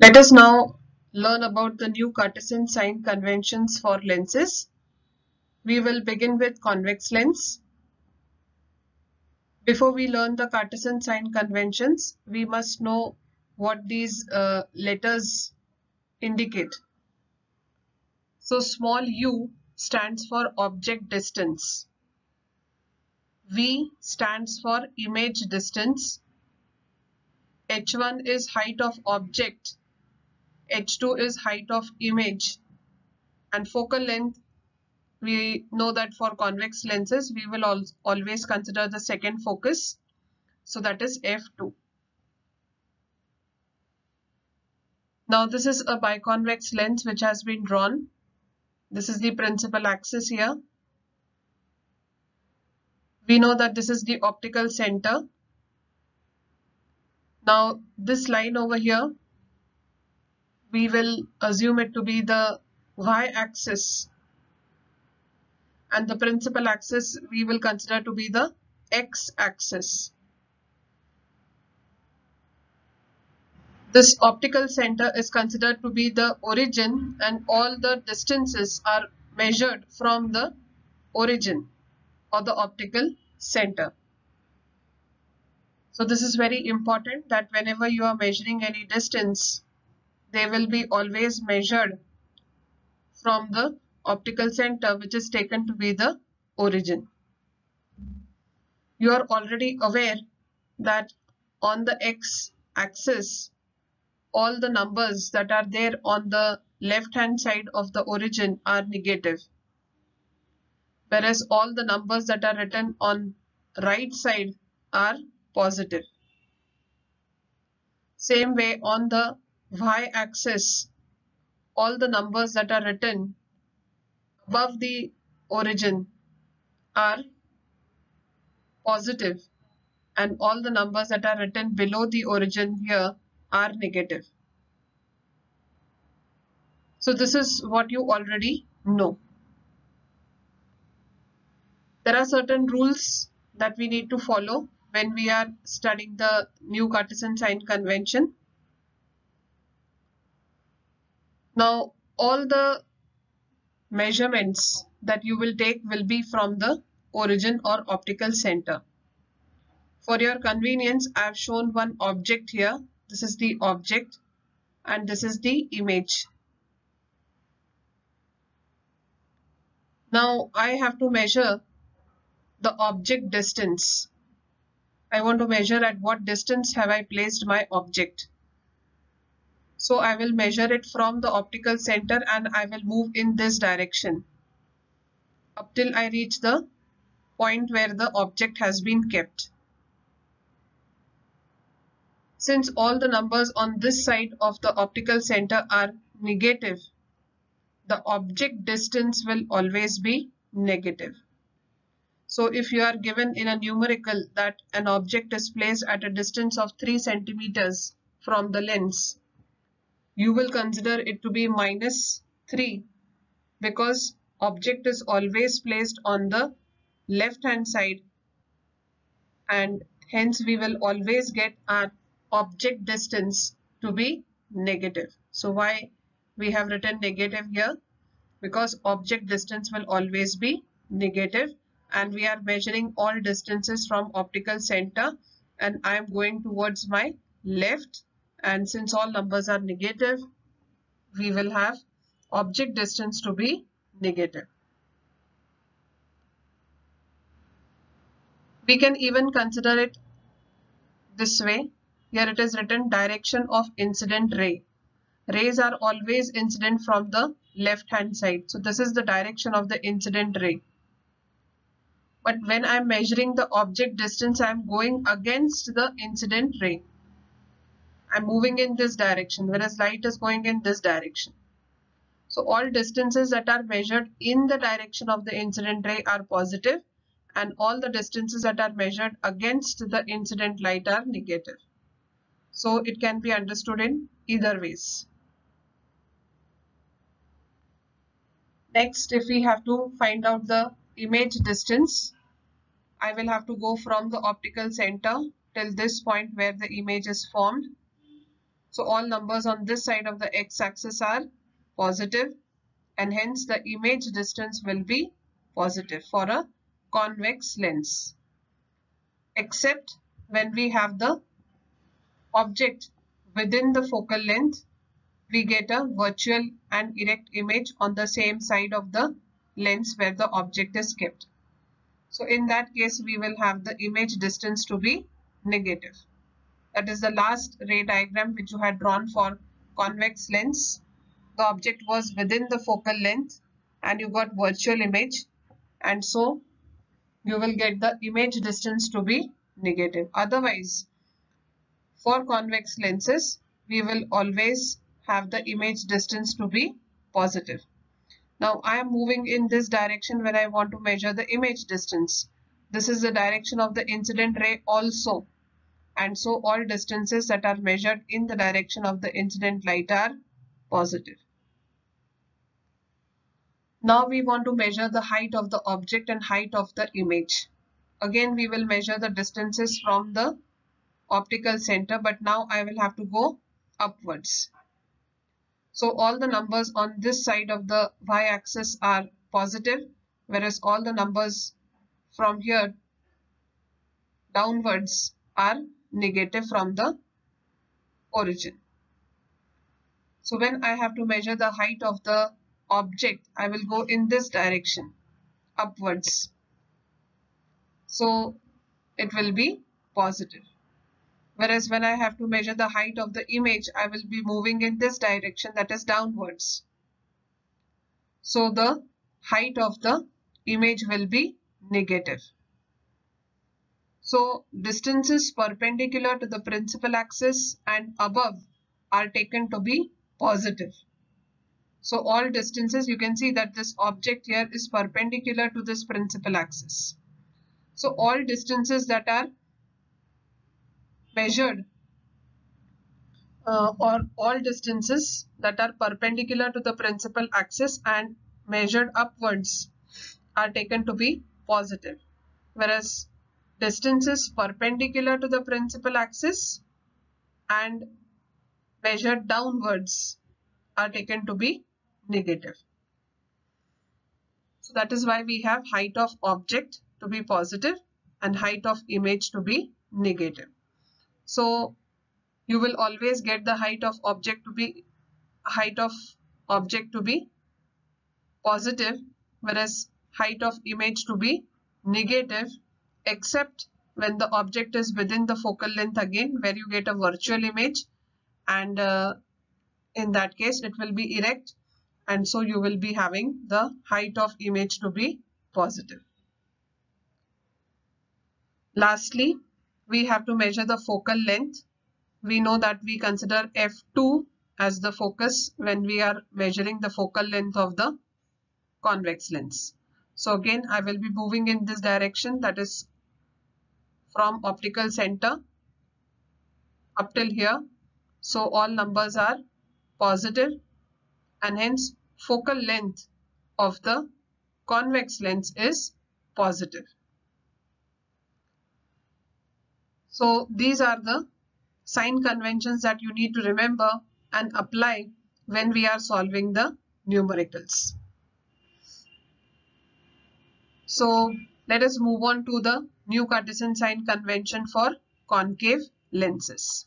Let us now learn about the new Cartesian sign conventions for lenses. We will begin with convex lens. Before we learn the Cartesian sign conventions, we must know what these letters indicate. So small u stands for object distance. V stands for image distance. H1 is height of object. H2 is height of image. And focal length, we know that for convex lenses, we will always consider the second focus. So that is f2. Now this is a biconvex lens which has been drawn. This is the principal axis here. We know that this is the optical center. Now this line over here, we will assume it to be the y-axis. And the principal axis we will consider to be the x-axis. This optical center is considered to be the origin, and all the distances are measured from the origin or the optical center. So this is very important that whenever you are measuring any distance, they will be always measured from the optical center, which is taken to be the origin. You are already aware that on the x-axis, all the numbers that are there on the left hand side of the origin are negative, whereas all the numbers that are written on right side are positive. Same way on the y-axis, all the numbers that are written above the origin are positive, and all the numbers that are written below the origin here are negative. So this is what you already know. There are certain rules that we need to follow when we are studying the new Cartesian sign convention. Now, all the measurements that you will take will be from the origin or optical center. For your convenience, I have shown one object here. This is the object and this is the image. Now, I have to measure the object distance. I want to measure at what distance have I placed my object. So I will measure it from the optical center and I will move in this direction up till I reach the point where the object has been kept. Since all the numbers on this side of the optical center are negative, the object distance will always be negative. So if you are given in a numerical that an object is placed at a distance of 3 centimeters from the lens, you will consider it to be -3 because object is always placed on the left hand side, and hence we will always get our object distance to be negative. So why we have written negative here? Because object distance will always be negative, and we are measuring all distances from optical center, and I am going towards my left, and since all numbers are negative, we will have object distance to be negative. We can even consider it this way. Here it is written direction of incident ray. Rays are always incident from the left hand side. So this is the direction of the incident ray. But when I am measuring the object distance, I am going against the incident ray. I am moving in this direction, whereas light is going in this direction. So all distances that are measured in the direction of the incident ray are positive, and all the distances that are measured against the incident light are negative. So it can be understood in either ways. Next, if we have to find out the image distance, I will have to go from the optical center till this point where the image is formed. So all numbers on this side of the x-axis are positive, and hence the image distance will be positive for a convex lens, except when we have the object within the focal length, we get a virtual and erect image on the same side of the lens where the object is kept. So in that case, we will have the image distance to be negative. That is the last ray diagram which you had drawn for convex lens. The object was within the focal length and you got virtual image, and so you will get the image distance to be negative. Otherwise, for convex lenses, we will always have the image distance to be positive. Now I am moving in this direction when I want to measure the image distance. This is the direction of the incident ray also, and so all distances that are measured in the direction of the incident light are positive. Now we want to measure the height of the object and height of the image. Again we will measure the distances from the optical center, but now I will have to go upwards. So all the numbers on this side of the y-axis are positive, whereas all the numbers from here downwards are negative from the origin. So when I have to measure the height of the object, I will go in this direction, upwards. So it will be positive. Whereas when I have to measure the height of the image, I will be moving in this direction, that is downwards. So the height of the image will be negative. So distances perpendicular to the principal axis and above are taken to be positive. So all distances, you can see that this object here is perpendicular to this principal axis. So all distances that are measured or all distances that are perpendicular to the principal axis and measured upwards are taken to be positive, whereas distances perpendicular to the principal axis and measured downwards are taken to be negative. So that is why we have height of object to be positive and height of image to be negative. So you will always get the height of object to be positive, whereas height of image to be negative, except when the object is within the focal length again, where you get a virtual image, and in that case it will be erect, and so you will be having the height of image to be positive. Lastly, we have to measure the focal length. We know that we consider f2 as the focus when we are measuring the focal length of the convex lens. So again, I will be moving in this direction, that is from optical center up till here. So all numbers are positive, and hence focal length of the convex lens is positive. So these are the sign conventions that you need to remember and apply when we are solving the numericals. So let us move on to the new Cartesian sign convention for concave lenses.